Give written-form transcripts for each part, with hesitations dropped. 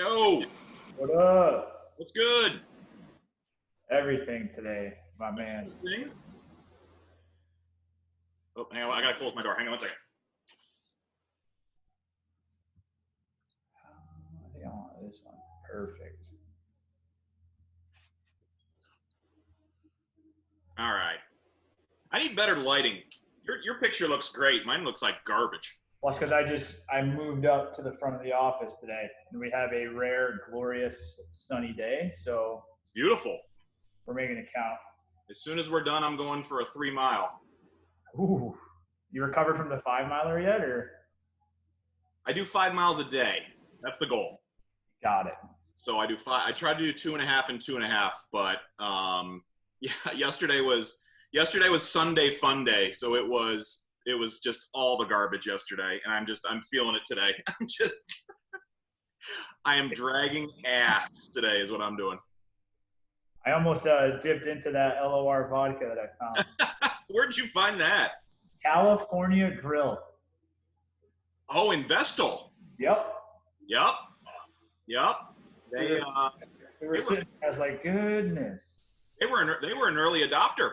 Yo, What up? what's good? Everything today, my man. Thing? Oh, hang on, I gotta close my door. Hang on one second. I think I want this one. Perfect. All right. I need better lighting. Your picture looks great. Mine looks like garbage. Well, it's because I moved up to the front of the office today, and we have a rare, glorious, sunny day. So It's beautiful. we're making it count. As soon as we're done, I'm going for a 3 mile. Ooh, you recovered from the 5 miler yet, or I do 5 miles a day. That's the goal. got it? So I do five. I try to do 2.5 and 2.5, but yeah, yesterday was Sunday fun day, so it was just all the garbage yesterday, and I'm feeling it today. I am dragging ass today is what I'm doing. I almost dipped into that LOR vodka that I found. Where'd you find that? California Grill. Oh, in Vestal. Yep. Yep. Yep. We were sitting. I was like, goodness. They were an early adopter.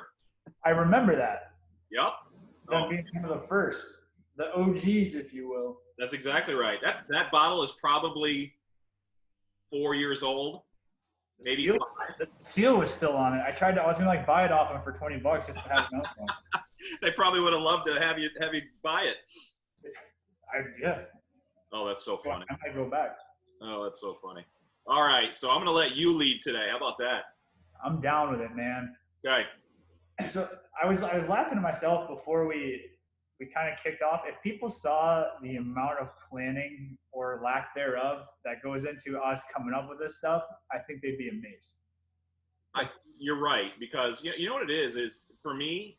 I remember that. Yep. Them being one of the first, the OGs, if you will. That's exactly right. That bottle is probably 4 years old. Maybe the seal was still on it. I was gonna buy it off them for $20 just to have it on. They probably would have loved to have you buy it. Yeah. Oh, that's so funny. I might go back. Oh, that's so funny. All right, so I'm gonna let you lead today. How about that? I'm down with it, man. Okay. So I was laughing to myself before we kind of kicked off. If people saw the amount of planning or lack thereof that goes into us coming up with this stuff, I think they'd be amazed. You're right, because you know what it is for me,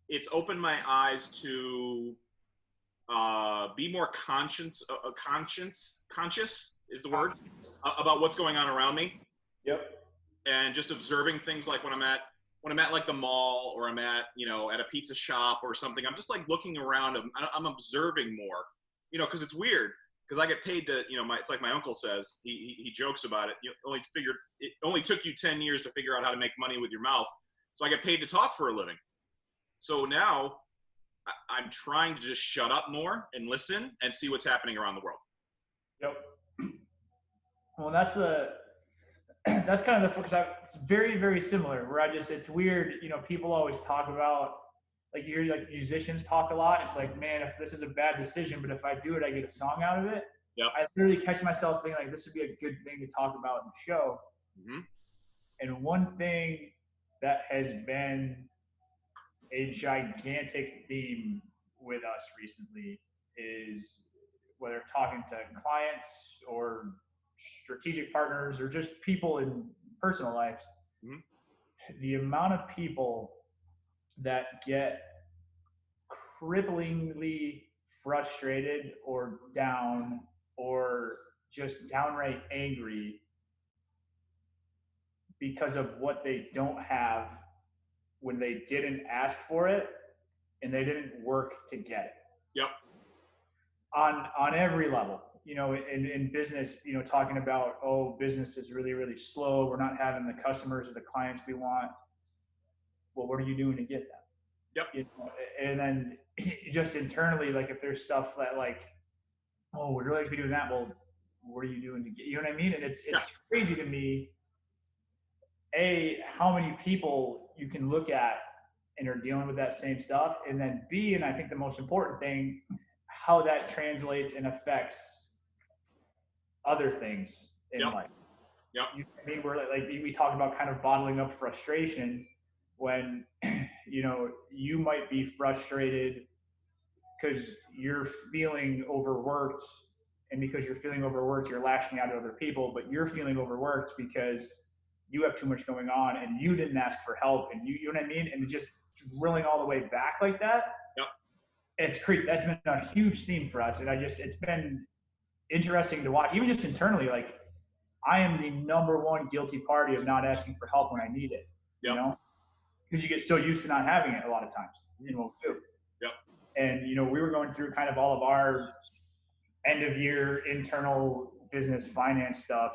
it's opened my eyes to be more conscious is the word, about what's going on around me. Yep. And just observing things, like when I'm at like the mall, or I'm at at a pizza shop or something. I'm just like looking around. I'm observing more, because it's weird, because I get paid to, it's like my uncle says, he jokes about it. It only took you 10 years to figure out how to make money with your mouth. So I get paid to talk for a living. So now I'm trying to just shut up more and listen and see what's happening around the world. Yep. Well, that's kind of it's very, very similar, where it's weird, people always talk about, like, you hear musicians talk a lot. It's like, man, if this is a bad decision, but if I do it, I get a song out of it. Yep. I literally catch myself thinking, like, this would be a good thing to talk about in the show. Mm-hmm. And one thing that has been a gigantic theme with us recently is, whether talking to clients or strategic partners or just people in personal lives, mm-hmm. the amount of people that get cripplingly frustrated or down or just downright angry because of what they don't have when they didn't ask for it and they didn't work to get it. Yep. On every level, in business, talking about, oh, business is really, really slow. We're not having the customers or the clients we want. Well, what are you doing to get them? Yep. And then just internally, like, if there's stuff that, like, oh, we'd really like to be doing that. Well, what are you doing to get, you know what I mean? And it's crazy to me, how many people you can look at and are dealing with that same stuff. And then B, and I think the most important thing, how that translates and affects other things in life. Yep. You know what I mean? Where, like, we talk about kind of bottling up frustration when, you might be frustrated because you're feeling overworked, and because you're feeling overworked, you're lashing out at other people, but you're feeling overworked because you have too much going on and you didn't ask for help, and you know what I mean? And just drilling all the way back like that. Yep. It's crazy. That's been a huge theme for us. And it's been interesting to watch, even just internally. Like, I am the number one guilty party of not asking for help when I need it, yep. Because you get so used to not having it a lot of times in what we do. Yep. And, we were going through kind of all of our end of year internal business finance stuff,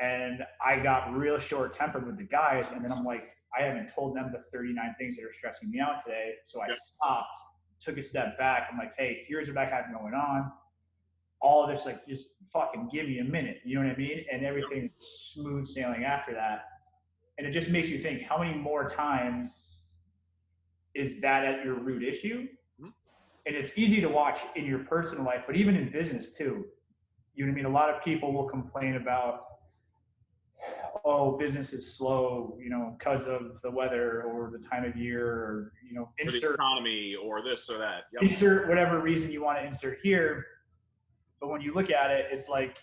and I got real short tempered with the guys. And then I'm like, I haven't told them the 39 things that are stressing me out today. So I Yep. stopped, took a step back. I'm like, hey, here's what I have going on. All of this, like, just fucking give me a minute. You know what I mean? And everything smooth sailing after that. And it just makes you think, how many more times is that at your root issue? Mm-hmm. And it's easy to watch in your personal life, but even in business too. You know what I mean? A lot of people will complain about, oh, business is slow, you know, because of the weather or the time of year, or, you know, Or the economy or this or that. Yep. insert whatever reason you want to insert here. But when you look at it, it's like,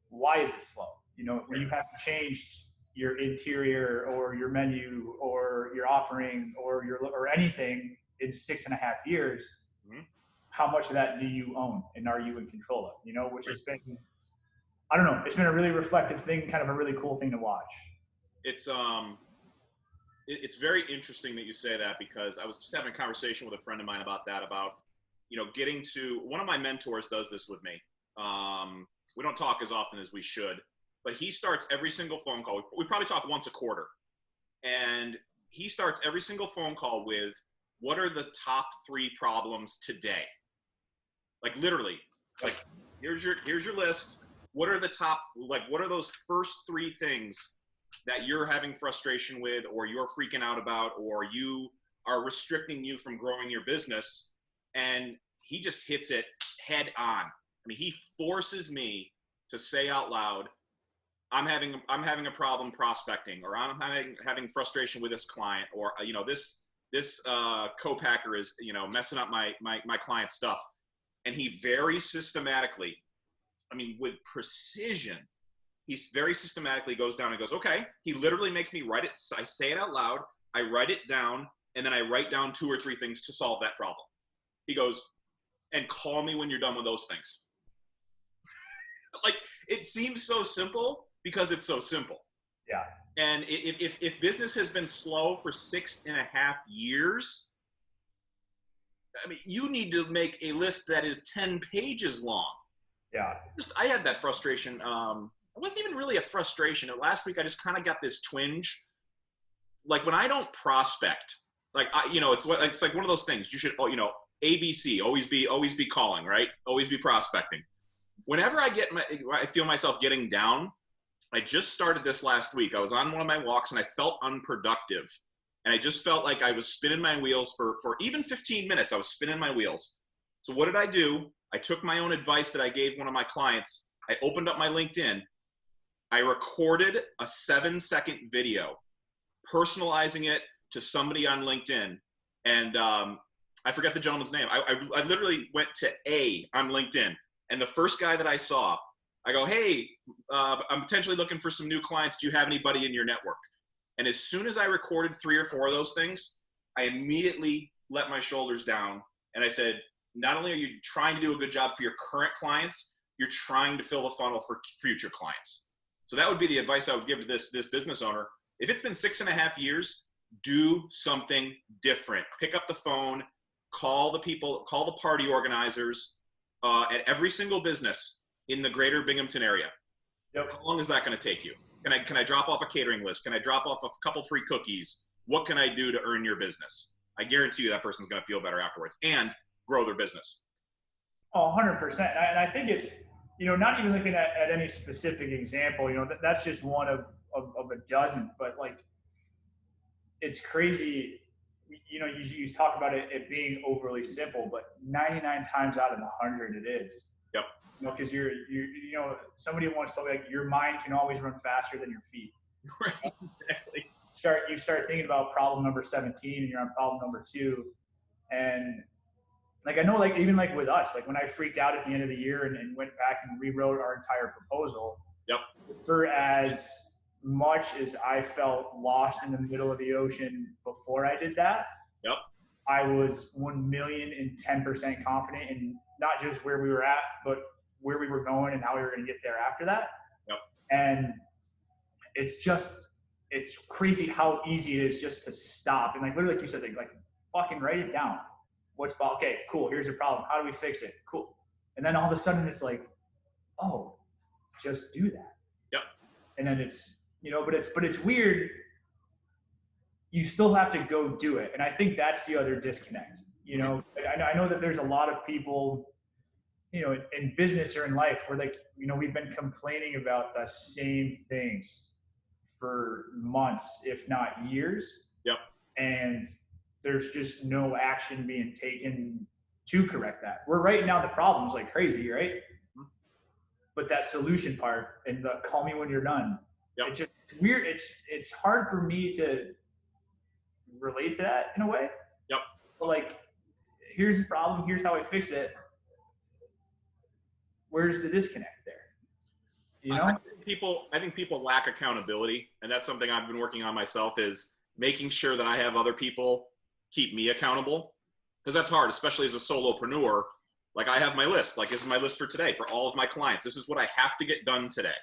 why is it slow? You know, when you haven't changed your interior or your menu or your offering or anything in 6.5 years, mm-hmm. how much of that do you own and are you in control of? You know, which has been, I don't know, it's been a really reflective thing, kind of a really cool thing to watch. It's very interesting that you say that, because I was just having a conversation with a friend of mine about that, about, you know, getting to, one of my mentors does this with me. We don't talk as often as we should, but he starts every single phone call. We probably talk once a quarter. And he starts every single phone call with, what are the top 3 problems today? Like literally, like here's your list. What are the top, like, what are those first 3 things that you're having frustration with, or you're freaking out about, or you are restricting you from growing your business? And he just hits it head on. I mean, he forces me to say out loud, I'm having a problem prospecting, or I'm having frustration with this client, or, you know, this co-packer is, you know, messing up my client's stuff. And he very systematically, I mean, with precision, he very systematically goes down and goes, okay, he literally makes me write it. I say it out loud, I write it down, and then I write down 2 or 3 things to solve that problem. He goes, and call me when you're done with those things. Like, it seems so simple because it's so simple. Yeah. And if business has been slow for 6.5 years, I mean, you need to make a list that is 10 pages long. Yeah. I had that frustration. It wasn't even really a frustration. Last week, I just kind of got this twinge. Like, when I don't prospect, like, you know, it's like one of those things. You should, you know, ABC, always be calling, right? Always be prospecting. Whenever I feel myself getting down, I just started this last week. I was on one of my walks and I felt unproductive. And I just felt like I was spinning my wheels for even 15 minutes. I was spinning my wheels. So what did I do? I took my own advice that I gave one of my clients. I opened up my LinkedIn. I recorded a 7-second video, personalizing it to somebody on LinkedIn. And I forget the gentleman's name. I literally went to A on LinkedIn. And the first guy that I saw, I go, hey, I'm potentially looking for some new clients. Do you have anybody in your network? And as soon as I recorded 3 or 4 of those things, I immediately let my shoulders down. And I said, not only are you trying to do a good job for your current clients, you're trying to fill the funnel for future clients. So that would be the advice I would give to this business owner. If it's been 6.5 years, do something different. Pick up the phone, call the people, call the party organizers at every single business in the greater Binghamton area. Yep. How long is that going to take you? Can I drop off a catering list? Can I drop off a couple free cookies? What can I do to earn your business? I guarantee you that person's going to feel better afterwards and grow their business. Oh, 100%. And I think it's, you know, not even looking at any specific example, you know, that's just one of a dozen, but like, it's crazy. You know, you talk about it being overly simple, but 99 times out of 100 it is. Yep. You know, because you know, somebody once told me, like, your mind can always run faster than your feet. Right. Exactly. You start thinking about problem number 17 and you're on problem number 2. And like, I know, like, even like with us, like when I freaked out at the end of the year and went back and rewrote our entire proposal. Yep. For as much as I felt lost in the middle of the ocean before I did that. Yep. I was 1,010% confident in not just where we were at, but where we were going and how we were going to get there after that. Yep. And it's crazy how easy it is just to stop. And like, literally, like you said, like fucking write it down. Okay, cool. Here's the problem. How do we fix it? Cool. And then all of a sudden it's like, oh, just do that. Yep. And then it's, but it's weird. You still have to go do it. And I think that's the other disconnect. I know that there's a lot of people, in business or in life where we've been complaining about the same things for months, if not years. Yep. And there's just no action being taken to correct that. We're writing down the problems like crazy, right? Mm-hmm. But that solution part and the call me when you're done, yep. It's just weird. It's hard for me to relate to that in a way. Yep. But like, here's the problem. Here's how I fix it. Where's the disconnect there? I think people lack accountability, and that's something I've been working on myself, is making sure that I have other people keep me accountable, because that's hard, especially as a solopreneur. Like, I have my list. Like, this is my list for today for all of my clients. This is what I have to get done today.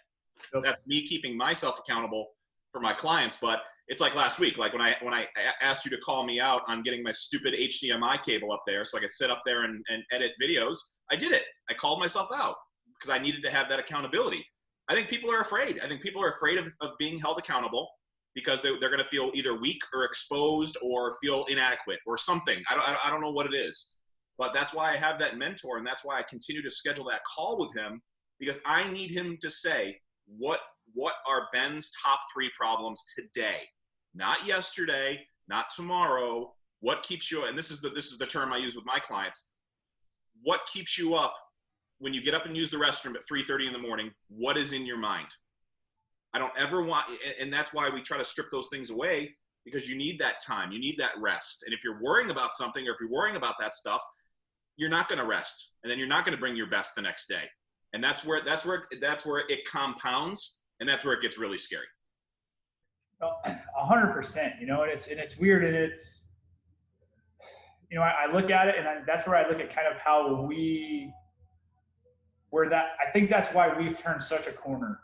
Yep. That's me keeping myself accountable for my clients. But it's like last week, like when I asked you to call me out on getting my stupid HDMI cable up there so I could sit up there and edit videos, I did it. I called myself out because I needed to have that accountability. I think people are afraid. I think people are afraid of being held accountable because they're going to feel either weak or exposed or feel inadequate or something. I don't know what it is, but that's why I have that mentor, and that's why I continue to schedule that call with him, because I need him to say, what are Ben's top 3 problems today? Not yesterday, not tomorrow. What keeps you, and this is the term I use with my clients, what keeps you up when you get up and use the restroom at 3:30 in the morning? What is in your mind? I don't ever want, and that's why we try to strip those things away, because you need that time, you need that rest. And if you're worrying about something, or if you're worrying about that stuff, you're not going to rest, and then you're not going to bring your best the next day. And that's where it compounds, and that's where it gets really scary. 100%, and it's weird, and it's, I look at it, and that's where I look at kind of how I think that's why we've turned such a corner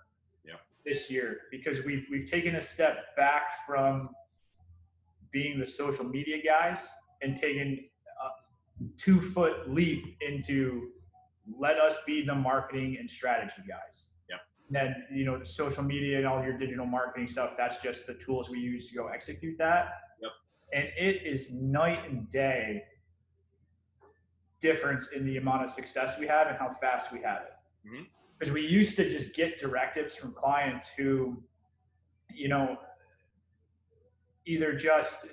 this year, because we've taken a step back from being the social media guys and taken a 2-foot leap into, let us be the marketing and strategy guys. Then, social media and all your digital marketing stuff, that's just the tools we use to go execute that. Yep. And it is night and day difference in the amount of success we have and how fast we have it. Mm-hmm. Because we used to just get directives from clients who, either just,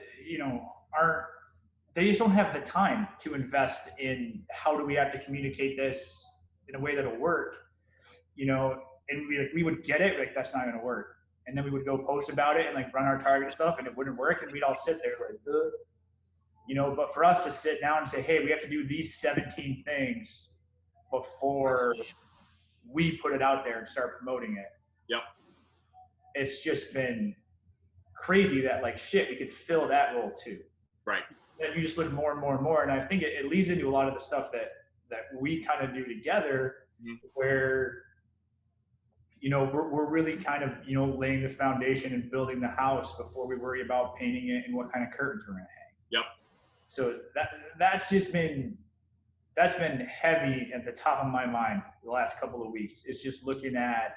they just don't have the time to invest in how do we have to communicate this in a way that'll work, and we would get it, like, that's not going to work. And then we would go post about it and like run our target stuff, and it wouldn't work. And we'd all sit there like, but for us to sit down and say, hey, we have to do these 17 things before we put it out there and start promoting it. Yep. It's just been crazy that, like, shit, we could fill that role too. Right. And you just look more and more and more. And I think it leads into a lot of the stuff that we kind of do together, mm-hmm. where, we're really kind of, laying the foundation and building the house before we worry about painting it and what kind of curtains we're going to hang. Yep. So that's been heavy at the top of my mind the last couple of weeks. It's just looking at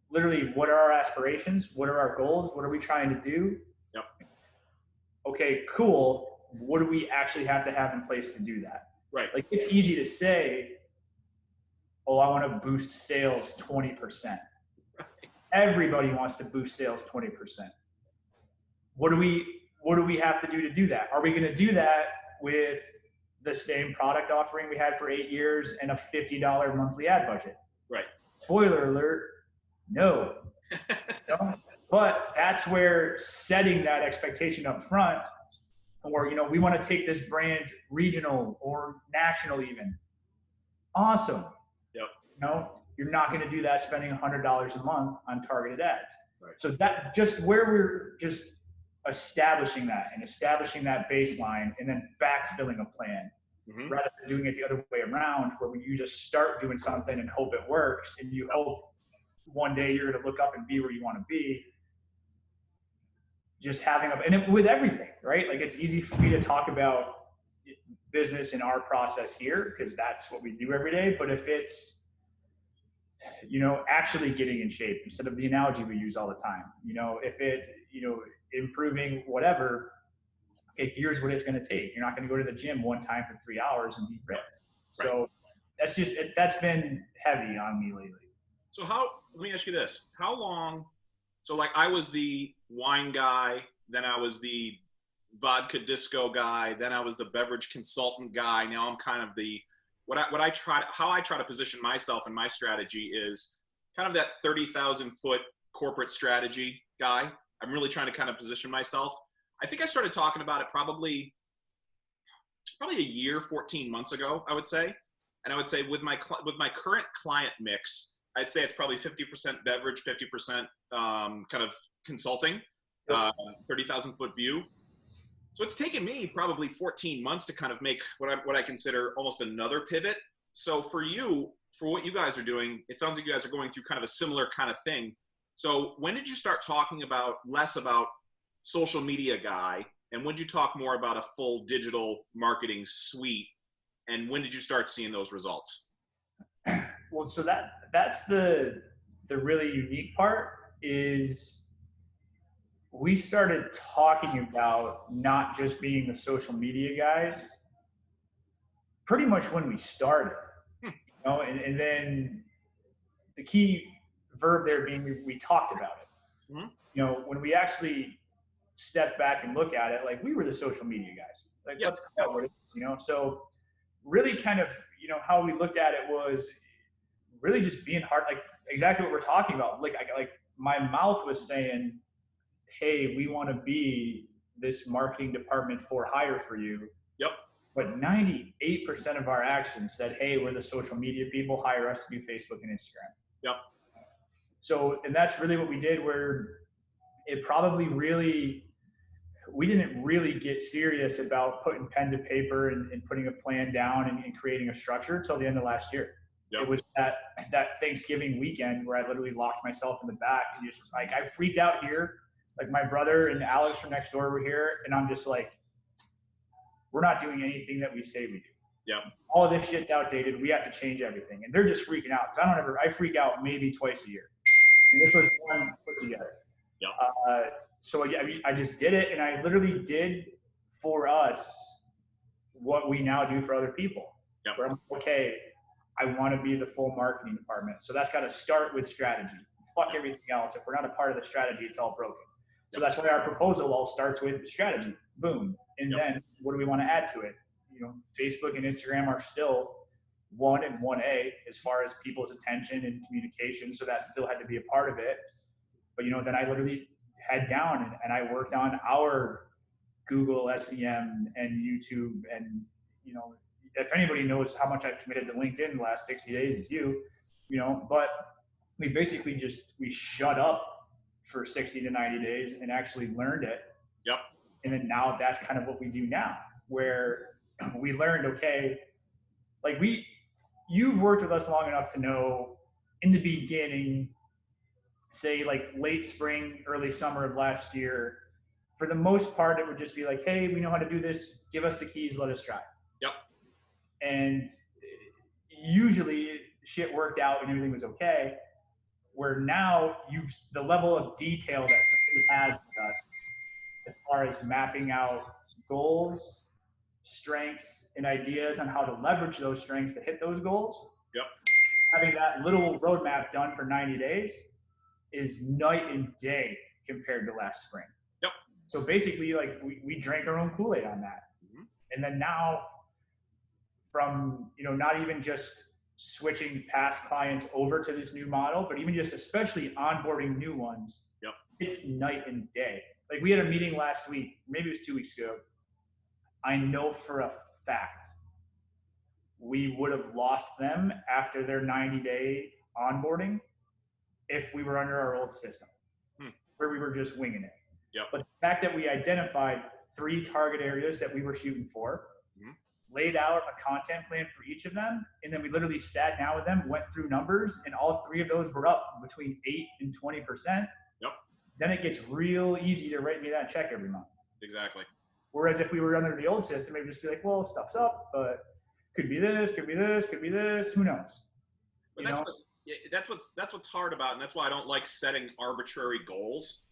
literally, what are our aspirations? What are our goals? What are we trying to do? Yep. Okay, cool. What do we actually have to have in place to do that? Right. Like, it's easy to say, oh, I want to boost sales 20%. Right. Everybody wants to boost sales 20%. What do we have to do that? Are we going to do that with the same product offering we had for 8 years and a $50 monthly ad budget? Right. Spoiler alert, no. No. But that's where setting that expectation up front, or, we want to take this brand regional or national even. Awesome. Yep. You're not going to do that spending $100 a month on targeted ads. Right. So that just where we're just establishing that baseline, and then backfilling a plan, mm-hmm. rather than doing it the other way around, where you just start doing something and hope it works, and you hope one day you're going to look up and be where you want to be. Just having with everything, right? Like, it's easy for me to talk about business in our process here, because that's what we do every day. But if it's, actually getting in shape instead of the analogy we use all the time, if it, improving whatever, okay, here's what it's going to take. You're not going to go to the gym one time for 3 hours and be ripped. Right. So that's been heavy on me lately. So let me ask you this. How long, so like I was the wine guy, then I was the vodka disco guy, then I was the beverage consultant guy. Now I'm kind of how I try to position myself and my strategy is kind of that 30,000 foot corporate strategy guy. I'm really trying to kind of position myself. I think I started talking about it probably a year, 14 months ago, I would say. And I would say with my current client mix, I'd say it's probably 50% beverage, 50% kind of consulting, 30,000 foot view. So it's taken me probably 14 months to kind of make what I consider almost another pivot. So for what you guys are doing, it sounds like you guys are going through kind of a similar kind of thing. So when did you start talking less about social media guy, and when did you talk more about a full digital marketing suite, and when did you start seeing those results? Well, so that's the really unique part is we started talking about not just being the social media guys pretty much when we started, and then the key verb there being we talked about it. Mm-hmm. When we actually step back and look at it, like we were the social media guys. Like let's call it what it is, So really kind of, how we looked at it was really just being hard, like exactly what we're talking about. Like my mouth was saying, hey, we want to be this marketing department for hire for you. Yep. But 98% of our actions said, hey, we're the social media people, hire us to do Facebook and Instagram. Yep. So, and that's really what we did, where it probably really, we didn't really get serious about putting pen to paper and putting a plan down and creating a structure until the end of last year. Yep. It was that Thanksgiving weekend where I literally locked myself in the back and just like, I freaked out here. Like my brother and Alex from next door were here, and I'm just like, we're not doing anything that we say we do. Yeah. All of this shit's outdated. We have to change everything. And they're just freaking out because I freak out maybe twice a year. And this was one put together. Yeah. So I just did it, and I literally did for us what we now do for other people. Yep. Where I'm okay, I want to be the full marketing department. So that's got to start with strategy. Fuck everything else. If we're not a part of the strategy, it's all broken. So that's why our proposal all starts with strategy. Boom. And then what do we want to add to it? Facebook and Instagram are still 1 and 1A as far as people's attention and communication. So that still had to be a part of it. But, then I literally head down and I worked on our Google SEM and YouTube. And, if anybody knows how much I've committed to LinkedIn in the last 60 days, it's you, but we basically we shut up for 60 to 90 days and actually learned it. Yep. And then now that's kind of what we do now, where we learned, okay, like you've worked with us long enough to know in the beginning, say like late spring, early summer of last year, for the most part, it would just be like, hey, we know how to do this. Give us the keys. Let us try. Yep. And usually shit worked out and everything was okay. Where now the level of detail that somebody has with us as far as mapping out goals, strengths, and ideas on how to leverage those strengths to hit those goals. Yep. Having that little roadmap done for 90 days is night and day compared to last spring. Yep. So basically, like we drank our own Kool-Aid on that. Mm-hmm. And then now from, not even just switching past clients over to this new model, but even just especially onboarding new ones, it's night and day. Like we had a meeting last week, maybe it was 2 weeks ago. I know for a fact we would have lost them after their 90-day onboarding if we were under our old system, where we were just winging it. Yep. But the fact that we identified 3 target areas that we were shooting for, laid out a content plan for each of them, and then we literally sat down with them, went through numbers, and all 3 of those were up between 8 and 20%. Yep. Then it gets real easy to write me that check every month. Exactly. Whereas if we were under the old system, it would just be like, well, stuff's up, but could be this, could be this, could be this. Who knows? But You know? that's what's hard about, and that's why I don't like setting arbitrary goals.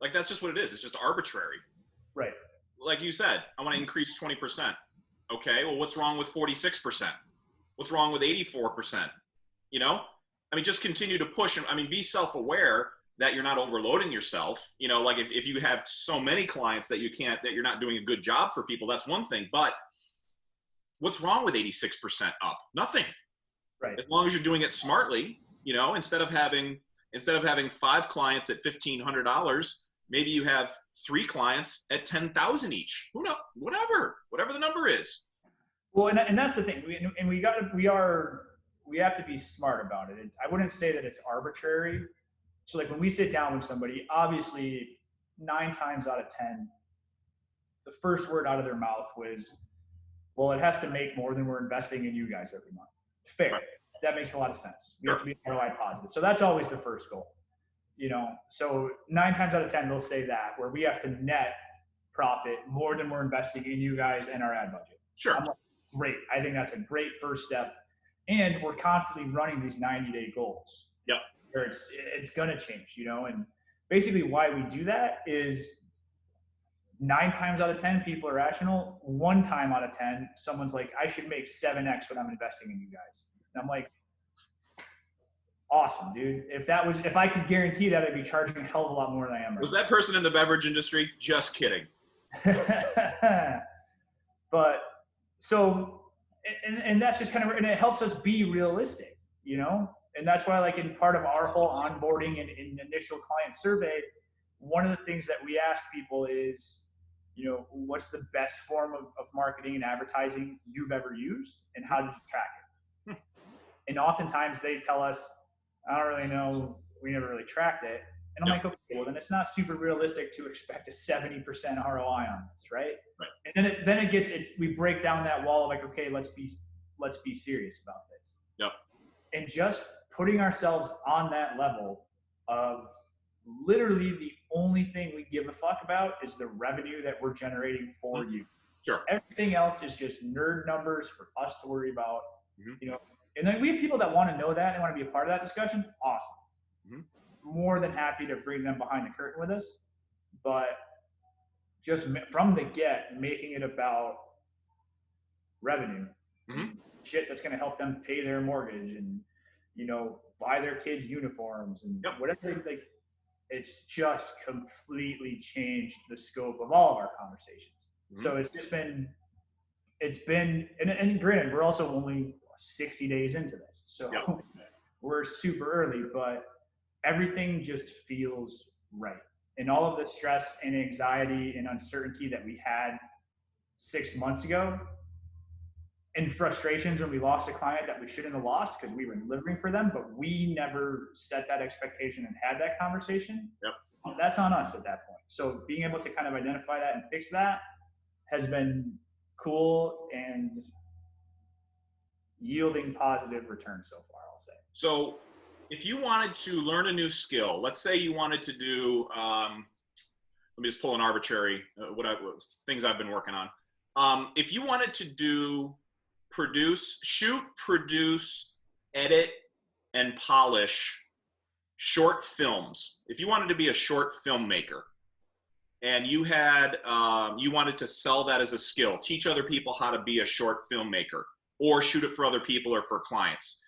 Like that's just what it is. It's just arbitrary. Right. Like you said, I want to increase 20%. Okay, well, what's wrong with 46%? What's wrong with 84%? You know, I mean, just continue to push. I mean, be self-aware that you're not overloading yourself. You know, like if you have so many clients that you're not doing a good job for people, that's one thing. But what's wrong with 86% up? Nothing. Right. As long as you're doing it smartly, you know, instead of having 5 clients at $1,500, maybe you have 3 clients at 10,000 each. Who knows? Whatever the number is. Well, and that's the thing. We have to be smart about it. I wouldn't say that it's arbitrary. So like when we sit down with somebody, obviously 9 times out of 10, the first word out of their mouth was, well, it has to make more than we're investing in you guys every month. Fair. Right. That makes a lot of sense. We have to be ROI positive. So that's always the first goal. You know, so 9 times out of 10, they'll say that, where we have to net profit more than we're investing in you guys and our ad budget. Sure. I'm like, great. I think that's a great first step. And we're constantly running these 90-day goals. Yep. Where it's going to change, you know, and basically why we do that is 9 times out of 10 people are rational. 1 time out of 10, someone's like, I should make 7x what I'm investing in you guys. And I'm like, awesome, dude. If I could guarantee that, I'd be charging a hell of a lot more than I am. Was that person in the beverage industry? Just kidding. But so, and that's just kind of, and it helps us be realistic, you know? And that's why, like, in part of our whole onboarding and in initial client survey, one of the things that we ask people is, you know, what's the best form of marketing and advertising you've ever used, and how did you track it? And oftentimes they tell us, I don't really know, we never really tracked it. And I'm like, okay, well then it's not super realistic to expect a 70% ROI on this, right? Right. And then we break down that wall of like, okay, let's be serious about this. Yep. And just putting ourselves on that level of literally the only thing we give a fuck about is the revenue that we're generating for you. Sure. Everything else is just nerd numbers for us to worry about, mm-hmm. you know. And then we have people that want to know that and want to be a part of that discussion. Awesome. Mm-hmm. More than happy to bring them behind the curtain with us. But just from the get, making it about revenue, mm-hmm. shit that's going to help them pay their mortgage and, you know, buy their kids uniforms and whatever. Like, it's just completely changed the scope of all of our conversations. Mm-hmm. So it's been, and granted, we're also only 60 days into this. So we're super early, but everything just feels right. And all of the stress and anxiety and uncertainty that we had 6 months ago, and frustrations when we lost a client that we shouldn't have lost because we were delivering for them, but we never set that expectation and had that conversation. Yep. That's on us at that point. So being able to kind of identify that and fix that has been cool and yielding positive returns so far, I'll say. So if you wanted to learn a new skill, let's say you wanted to do, let me just pull an arbitrary, things I've been working on. If you wanted to do shoot, produce, edit, and polish short films, if you wanted to be a short filmmaker and you wanted to sell that as a skill, teach other people how to be a short filmmaker or shoot it for other people or for clients,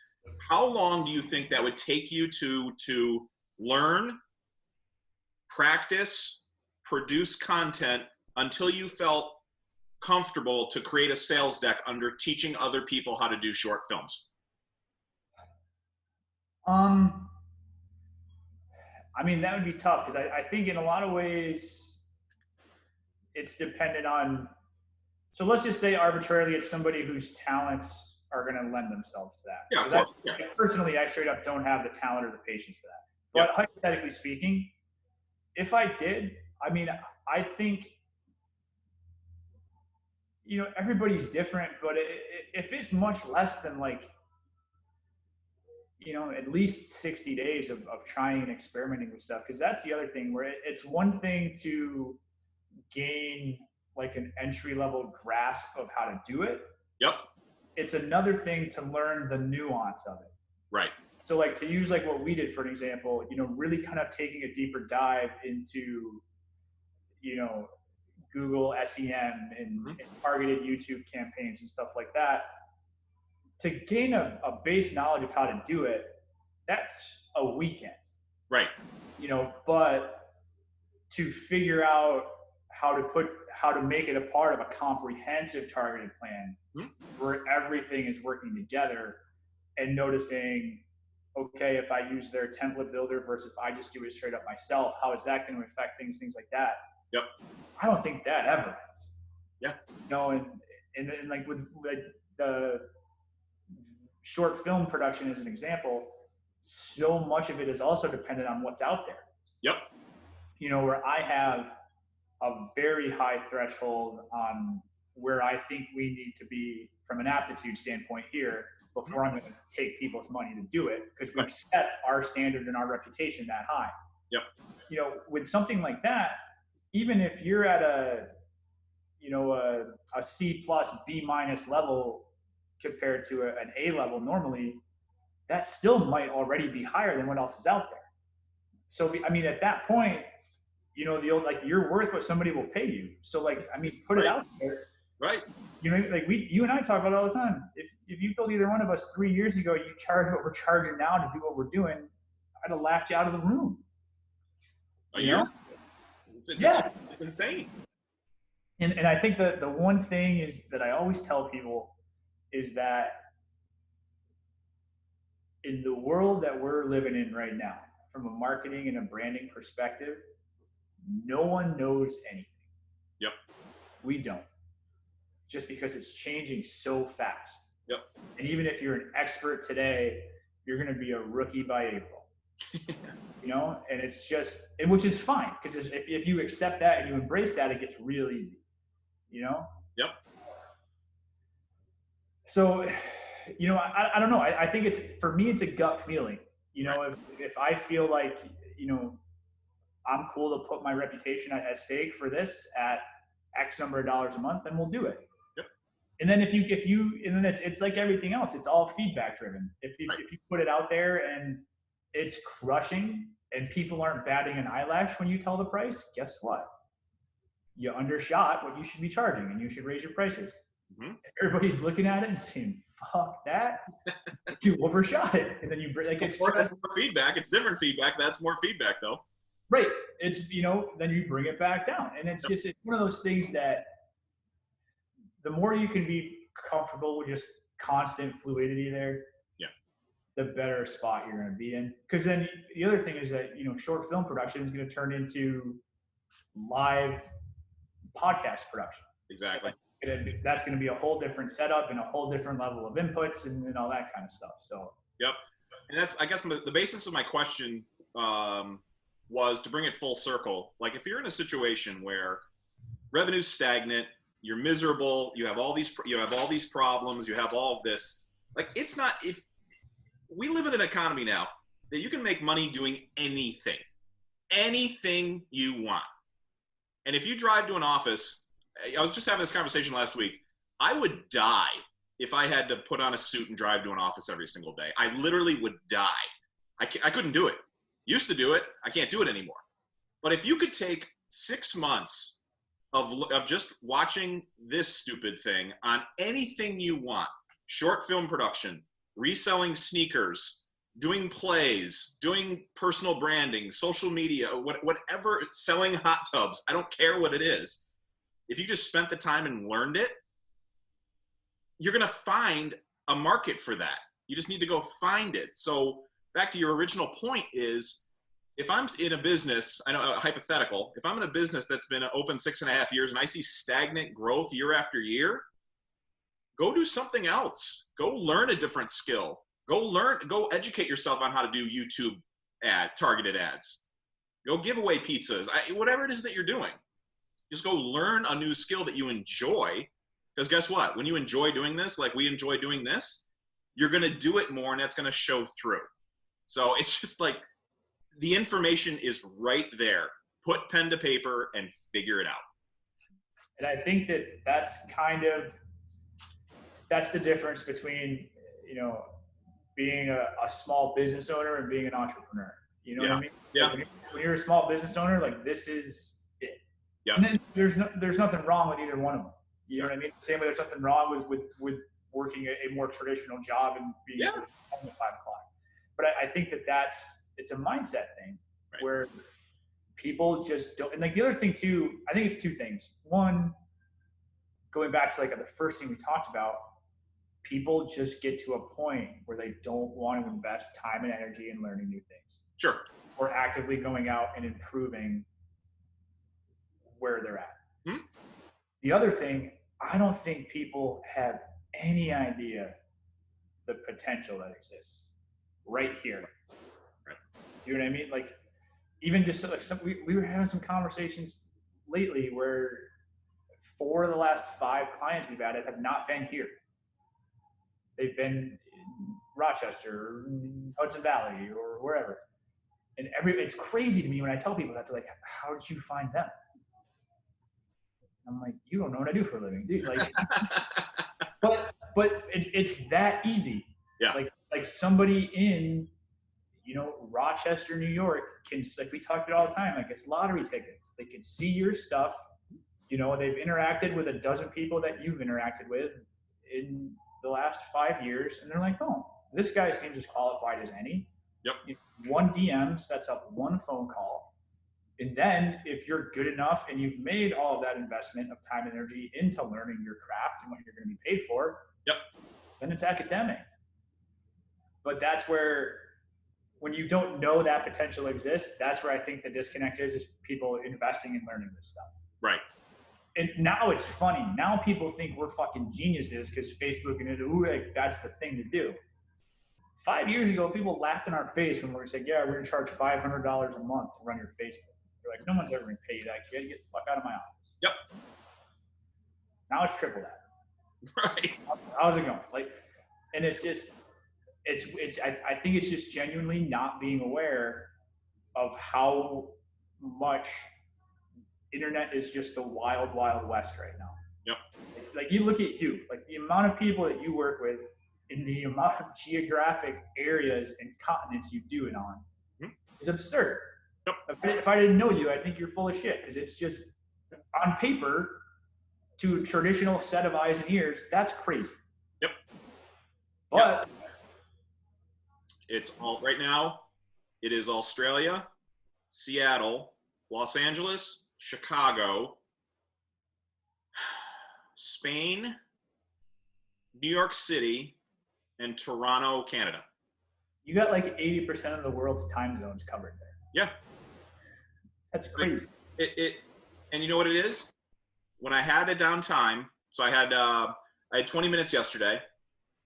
how long do you think that would take you to learn, practice, produce content until you felt comfortable to create a sales deck under teaching other people how to do short films? I mean, that would be tough because I think in a lot of ways it's dependent on, so let's just say arbitrarily it's somebody whose talents are going to lend themselves to that. Yeah, of course. Yeah. Personally, I straight up don't have the talent or the patience for that. But hypothetically speaking, if I did, I mean, I think, you know, everybody's different, but if it's much less than like, you know, at least 60 days of trying and experimenting with stuff, because that's the other thing where it's one thing to gain like an entry level grasp of how to do it. Yep. It's another thing to learn the nuance of it. Right. So like to use like what we did for an example, you know, really kind of taking a deeper dive into, you know, Google SEM and targeted YouTube campaigns and stuff like that. To gain a base knowledge of how to do it, that's a weekend. Right. You know, but to figure out how to make it a part of a comprehensive targeted plan where everything is working together and noticing, okay, if I use their template builder versus if I just do it straight up myself, how is that going to affect things like that? Yep. I don't think that ever ends. Yeah. You know, and like with the short film production as an example, so much of it is also dependent on what's out there. Yep. You know, where I have a very high threshold on where I think we need to be from an aptitude standpoint here before I'm going to take people's money to do it, because we've set our standard and our reputation that high. Yep. You know, with something like that, even if you're at a, you know, a C plus B minus level compared to an A level normally, that still might already be higher than what else is out there. So, I mean, at that point, you know, the old, like, you're worth what somebody will pay you. So, like, I mean, put it out there. Right. You know, like you and I talk about it all the time. If you told either one of us 3 years ago you charge what we're charging now to do what we're doing, I'd have laughed you out of the room. You know? It's insane. And I think that the one thing is that I always tell people is that in the world that we're living in right now, from a marketing and a branding perspective, no one knows anything. Yep. We don't. Just because it's changing so fast. Yep. And even if you're an expert today, you're going to be a rookie by April. You know, and it's just, and which is fine, because if you accept that and you embrace that, it gets real easy. You know? Yep. So, you know, I don't know. I think it's, for me, it's a gut feeling. You know, if I feel like, you know, I'm cool to put my reputation at stake for this at X number of dollars a month, then we'll do it. Yep. And then if you, and then it's like everything else. It's all feedback driven. If you put it out there and it's crushing and people aren't batting an eyelash when you tell the price, guess what? You undershot what you should be charging and you should raise your prices. Everybody's looking at it and saying, fuck that. You overshot it. And then you like, it's more feedback. It's different feedback. That's more feedback though. Right. It's, you know, then you bring it back down. And it's just, it's one of those things that the more you can be comfortable with just constant fluidity there, the better spot you're going to be in. Because then the other thing is that, you know, short film production is going to turn into live podcast production. Exactly. That's going to be a whole different setup and a whole different level of inputs and all that kind of stuff. So, yep. And that's, I guess, the basis of my question was to bring it full circle. Like, if you're in a situation where revenue's stagnant, you're miserable, you have all these problems, you have all of this, like, it's not, if we live in an economy now that you can make money doing anything you want. And if you drive to an office, I was just having this conversation last week, I would die if I had to put on a suit and drive to an office every single day. I literally would die. I couldn't do it. Used to do it. I can't do it anymore. But if you could take 6 months of just watching this stupid thing on anything you want, short film production, reselling sneakers, doing plays, doing personal branding, social media, whatever, selling hot tubs, I don't care what it is. If you just spent the time and learned it, you're going to find a market for that. You just need to go find it. So back to your original point is, if I'm in a business, I know, hypothetical, if I'm in a business that's been open 6.5 years and I see stagnant growth year after year, go do something else. Go learn a different skill. Go educate yourself on how to do YouTube targeted ads. Go give away pizzas, whatever it is that you're doing. Just go learn a new skill that you enjoy. Because guess what? When you enjoy doing this, like we enjoy doing this, you're going to do it more and that's going to show through. So it's just like, the information is right there. Put pen to paper and figure it out. And I think that that's the difference between, you know, being a small business owner and being an entrepreneur. You know what I Yeah. mean? Like Yeah. when you're a small business owner, like this is it. Yeah. And then there's nothing wrong with either one of them. You know what I mean? Same way there's nothing wrong with working a more traditional job and being Yeah. able to come home at 5 o'clock. But I think that it's a mindset thing Right. where people just don't. And like the other thing too, I think it's two things. One, going back to like the first thing we talked about, people just get to a point where they don't want to invest time and energy in learning new things Sure. or actively going out and improving where they're at. Hmm? The other thing, I don't think people have any idea the potential that exists right here. Right. Do you know what I mean? Like, even just like we were having some conversations lately where 4 of the last 5 clients we've added have not been here. They've been in Rochester or Hudson Valley or wherever. And it's crazy to me when I tell people that. They're like, how did you find them? I'm like, you don't know what I do for a living, dude. Like, but it's that easy. Yeah. Like somebody in, you know, Rochester, New York can, like we talk about all the time, like it's lottery tickets. They can see your stuff. You know, they've interacted with a dozen people that you've interacted with in the last 5 years, and they're like, oh, this guy seems as qualified as any. Yep. One DM sets up one phone call. And then if you're good enough and you've made all of that investment of time and energy into learning your craft and what you're going to be paid for, yep, then it's academic. But that's where, when you don't know that potential exists, that's where I think the disconnect is people investing in learning this stuff. Right. And now it's funny. Now people think we're fucking geniuses because Facebook and like, that's the thing to do. 5 years ago, people laughed in our face when we were saying, yeah, we're going to charge $500 a month to run your Facebook. They're like, no one's ever going to pay you that, kid. Get the fuck out of my office. Yep. Now it's triple that. Right. How's it going? Like, and it's just, I think it's just genuinely not being aware of how much internet is just the wild, wild west right now. Yep. Like you look at you, like the amount of people that you work with in the amount of geographic areas and continents you do it on is absurd. Yep. If I didn't know you, I'd think you're full of shit because it's just on paper to a traditional set of eyes and ears, that's crazy. Yep. But yep. It's all right now. It is Australia, Seattle, Los Angeles, Chicago, Spain, New York City, and Toronto, Canada. You got like 80% of the world's time zones covered there. Yeah. That's crazy. And you know what it is? When I had a downtime, so I had 20 minutes yesterday.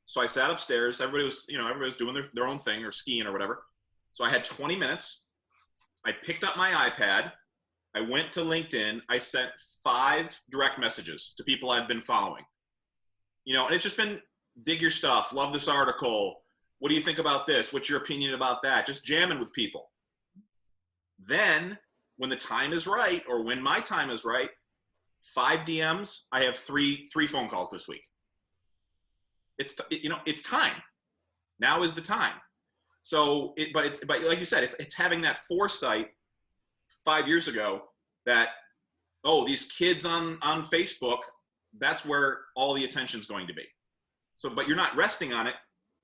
So I sat upstairs. Everybody was doing their own thing or skiing or whatever. So I had 20 minutes. I picked up my iPad. I went to LinkedIn. I sent 5 direct messages to people I've been following. You know, and it's just been dig your stuff. Love this article. What do you think about this? What's your opinion about that? Just jamming with people. Then when the time is right, or when my time is right, 5 DMs. I have three phone calls this week. It's time. Now is the time. So, but like you said, it's having that foresight 5 years ago that, oh, these kids on Facebook, that's where all the attention's going to be. So, but you're not resting on it.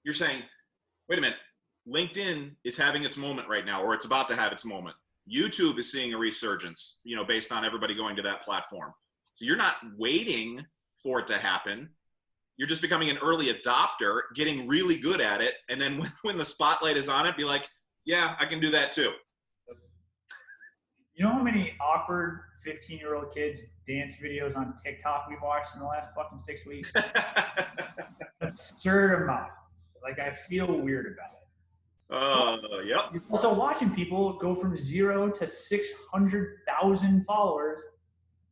You're saying, wait a minute, LinkedIn is having its moment right now, or it's about to have its moment. YouTube is seeing a resurgence, based on everybody going to that platform. So you're not waiting for it to happen. You're just becoming an early adopter, getting really good at it. And then when the spotlight is on it, be like, yeah, I can do that too. You know how many awkward 15-year-old kids dance videos on TikTok we've watched in the last fucking 6 weeks? Absurd amount. Like, I feel weird about it. Yep. Also, watching people go from 0 to 600,000 followers.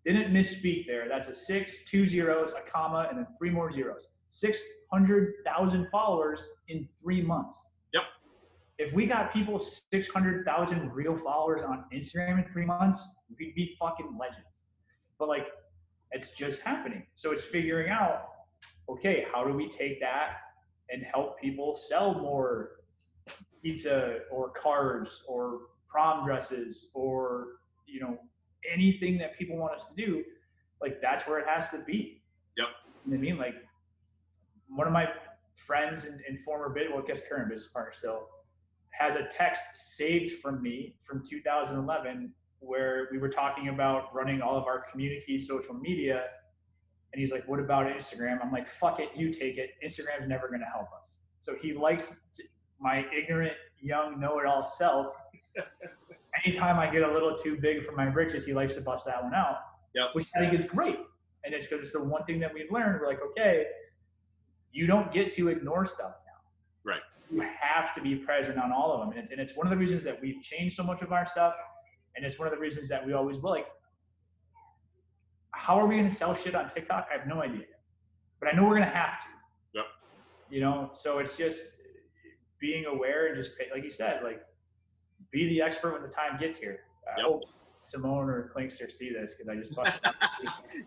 Didn't misspeak there. That's a 6, 2 zeros, a comma, and then 3 more zeros. 600,000 followers in 3 months. Yep. If we got people 600,000 real followers on Instagram in 3 months, we'd be fucking legends. But like, It's just happening. So it's figuring out, okay, how do we take that and help people sell more pizza or cars or prom dresses or, you know, anything that people want us to do? Like, that's where it has to be. Yep. You know what I mean? Like, one of my friends and former well, I guess current business partner still, has a text saved from me from 2011 where we were talking about running all of our community social media. And he's like, what about Instagram? I'm like, fuck it, you take it. Instagram's never going to help us. So he likes my ignorant, young, know-it-all self. Anytime I get a little too big for my britches, he likes to bust that one out, which I think is great. And it's because it's the one thing that we've learned. We're like, okay, you don't get to ignore stuff now. Right. You have to be present on all of them. And it's one of the reasons that we've changed so much of our stuff. And it's one of the reasons that we always will. Like, how are we going to sell shit on TikTok? I have no idea. But I know we're going to have to. Yep. You know, so it's just being aware and just, like you said, like, be the expert when the time gets here. I hope Simone or Klinkster see this because I just busted out.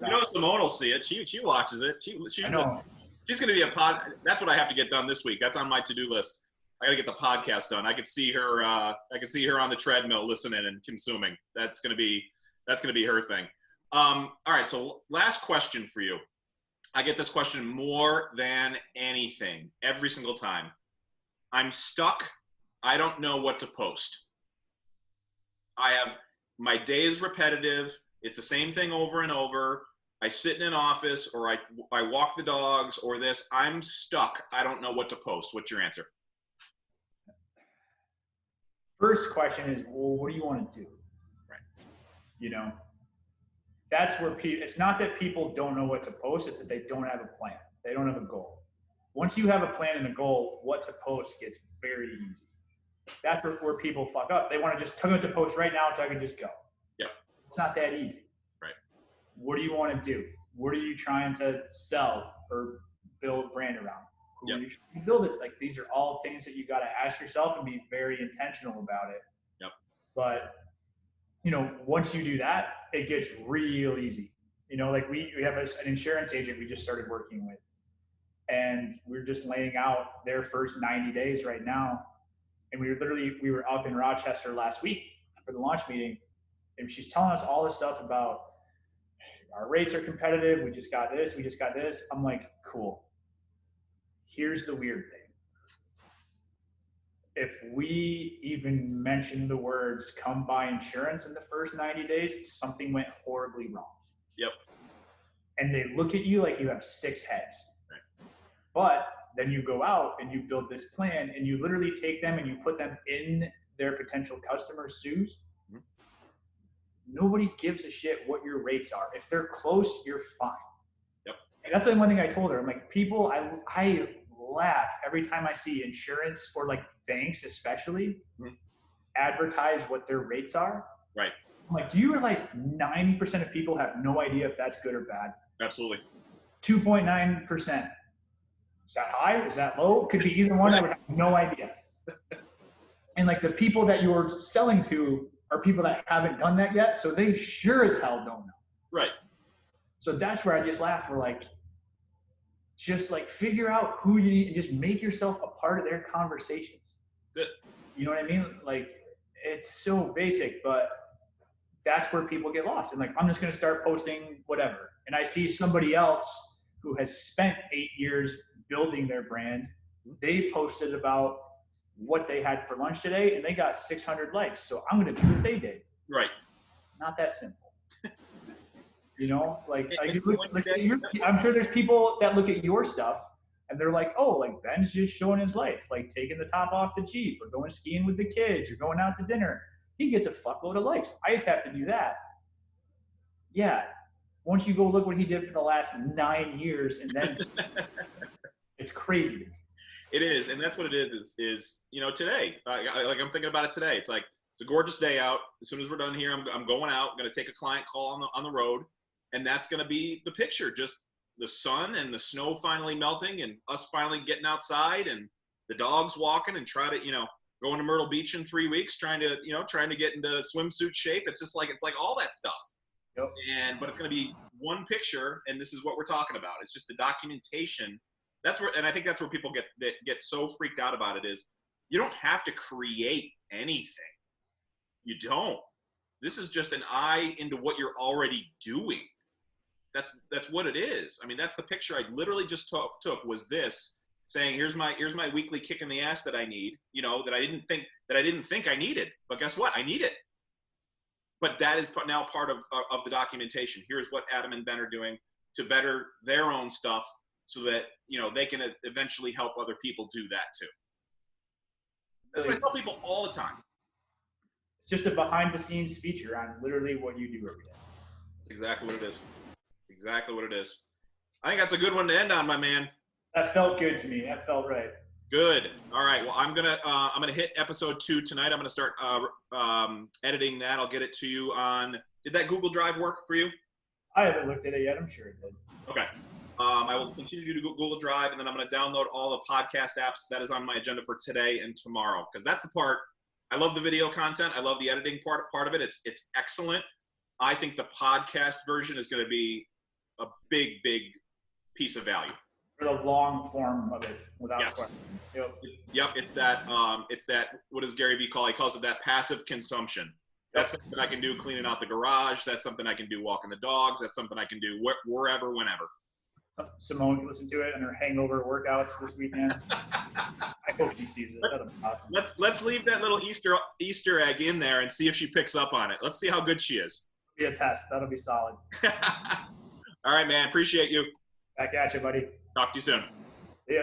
You know, Simone will see it. She watches it. I know. She's going to be a pod. That's what I have to get done this week. That's on my to-do list. I got to get the podcast done. I could see her. I could see her on the treadmill, listening and consuming. That's going to be her thing. All right. So last question for you. I get this question more than anything every single time. I'm stuck. I don't know what to post. My day is repetitive. It's the same thing over and over. I sit in an office or I walk the dogs or this. I'm stuck. I don't know what to post. What's your answer? First question is, well, what do you want to do? Right. You know, that's where it's not that people don't know what to post. It's that they don't have a plan. They don't have a goal. Once you have a plan and a goal, what to post gets very easy. That's where people fuck up. They want to just tell me what to post right now so I can just go. Yep. It's not that easy. Right. What do you want to do? What are you trying to sell or build a brand around? Who are you trying to build it? Like, these are all things that you got to ask yourself and be very intentional about it. Yep. But, you know, once you do that, it gets real easy. You know, like we have an insurance agent we just started working with. And we're just laying out their first 90 days right now. And we were up in Rochester last week for the launch meeting. And she's telling us all this stuff about our rates are competitive. We just got this. I'm like, cool. Here's the weird thing. If we even mention the words come buy insurance in the first 90 days, something went horribly wrong. Yep. And they look at you like you have 6 heads. Right. But then you go out and you build this plan and you literally take them and you put them in their potential customers' shoes. Mm-hmm. Nobody gives a shit what your rates are. If they're close, you're fine. Yep. And that's like one thing I told her. I'm like, people, I laugh every time I see insurance or like banks especially advertise what their rates are. Right. I'm like, do you realize 90% of people have no idea if that's good or bad? Absolutely. 2.9%. Is that high? Is that low? Could be either one. I would have no idea. And like the people that you're selling to are people that haven't done that yet, so they sure as hell don't know. Right. So that's where I just laugh. We're like, just like figure out who you need and just make yourself a part of their conversations. Good. You know what I mean? Like, it's so basic, but that's where people get lost. And like, I'm just going to start posting whatever. And I see somebody else who has spent 8 years building their brand. They posted about what they had for lunch today and they got 600 likes. So I'm going to do what they did. Right. Not that simple. You know, I'm sure there's people that look at your stuff and they're like, oh, like Ben's just showing his life, like taking the top off the Jeep or going skiing with the kids or going out to dinner. He gets a fuckload of likes. I just have to do that. Yeah. Once you go look what he did for the last 9 years and then it's crazy. It is. And that's what it is, you know, today, like I'm thinking about it today. It's like, it's a gorgeous day out. As soon as we're done here, I'm going out, I'm going to take a client call on the road. And that's going to be the picture, just the sun and the snow finally melting and us finally getting outside and the dogs walking and try to, you know, going to Myrtle Beach in 3 weeks, trying to get into swimsuit shape. It's like all that stuff. Yep. But it's going to be one picture, and this is what we're talking about. It's just the documentation. That's where, and I think that's where people get so freaked out about it is you don't have to create anything. You don't. This is just an eye into what you're already doing. That's what it is. I mean, that's the picture I literally just took was this saying, here's my weekly kick in the ass that I need, you know, that I didn't think I needed, but guess what? I need it. But that is now part of the documentation. Here's what Adam and Ben are doing to better their own stuff so that, you know, they can eventually help other people do that too. That's what I tell people all the time. It's just a behind the scenes feature on literally what you do every day. That's exactly what it is. Exactly what it is. I think that's a good one to end on, my man. That felt good to me. That felt right. Good. All right. Well, I'm gonna hit episode 2 tonight. I'm gonna start editing that. I'll get it to you on. Did that Google Drive work for you? I haven't looked at it yet. I'm sure it did. Okay. I will continue to do Google Drive, and then I'm gonna download all the podcast apps that is on my agenda for today and tomorrow, because that's the part. I love the video content. I love the editing part of it. It's excellent. I think the podcast version is going to be a big piece of value. For the long form of it, without question. Yep. It's that. What does Gary Vee call? He calls it that passive consumption. That's something I can do cleaning out the garage. That's something I can do walking the dogs. That's something I can do wherever, whenever. Simone can listen to it in her hangover workouts this weekend. I hope she sees it. That'll be awesome. Let's leave that little Easter egg in there and see if she picks up on it. Let's see how good she is. It'll be a test. That'll be solid. All right, man. Appreciate you. Back at you, buddy. Talk to you soon. See ya.